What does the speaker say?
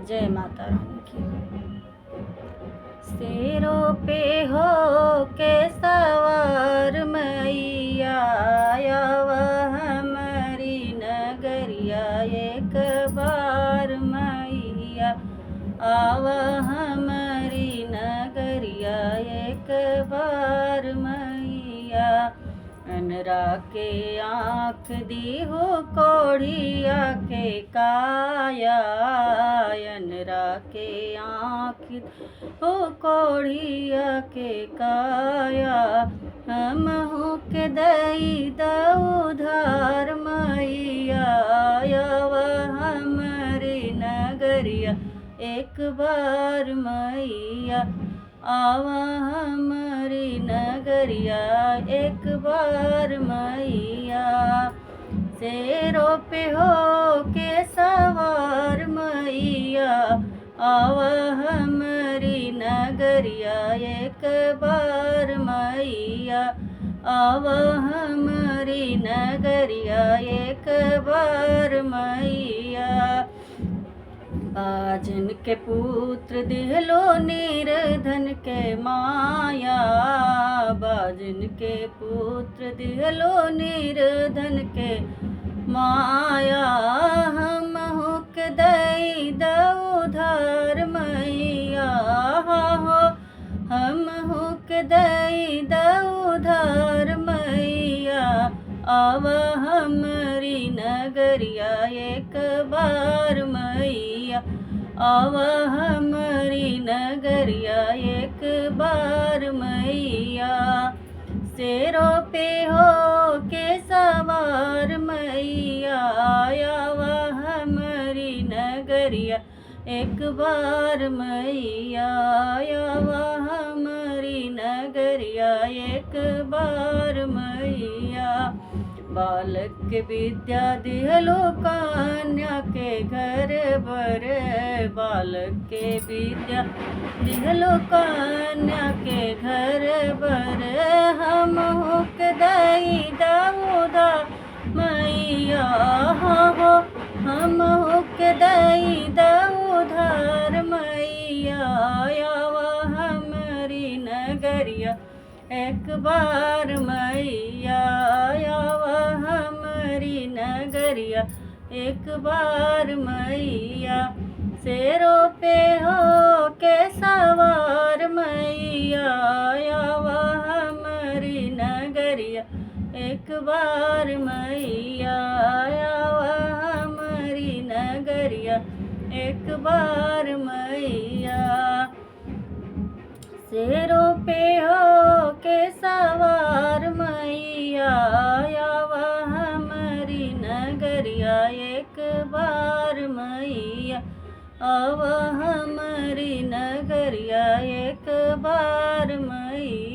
जय माता रानी की। शेरों पे हो के सवार मैया, वह हमारी नगरिया एक बार मैया, आव हमारी नगरिया एक बार मैया। अनरा के आँख दी हो कोढ़िया के काया, अनरा के आँख हो कोढ़िया के काया। हम हो के दई उधार मैया, वह हमारी नगरिया एक बार मैया, आवा हमारी नगरिया एक बार मैया। शेरों पे हो के सवार मैया, आवा हमारी नगरिया एक बार मैया, आवा हमारी नगरिया एक बार मैया। बाजन के पुत्र दिहलो निर्धन के माया, बाजन के पुत्र दिहलो निर्धन के माया। हम हुक दई उधार मैया, हो हम हुक दई उधार मैया, आव हमारी नगरिया एक बार मैया, आव हमारी नगरिया एक बार मैया। शेरों पे हो के सवार मैया, आव हमारी नगरिया एक बार मैया, आव हमारी नगरिया एक बार मैया। बालक के विद्या दिहलो कन्या के घर बर, बालक के विद्या दिहलो कन्या के घर बर। हम हुक दई उधा मैया, हो हम हुक दई उधार मैया, आव हमारी नगरिया एक बार मैया, आव हमारी नगरिया एक बार मैया। शेरों पे हो के सवार मैया, आव हमारी नगरिया एक बार मैया, आव हमारी नगरिया एक बार मैया। शेरों पे हो के सवार मैया, आव हमारी नगरिया एक बार मैया, आव हमारी नगरिया एक बार मैया।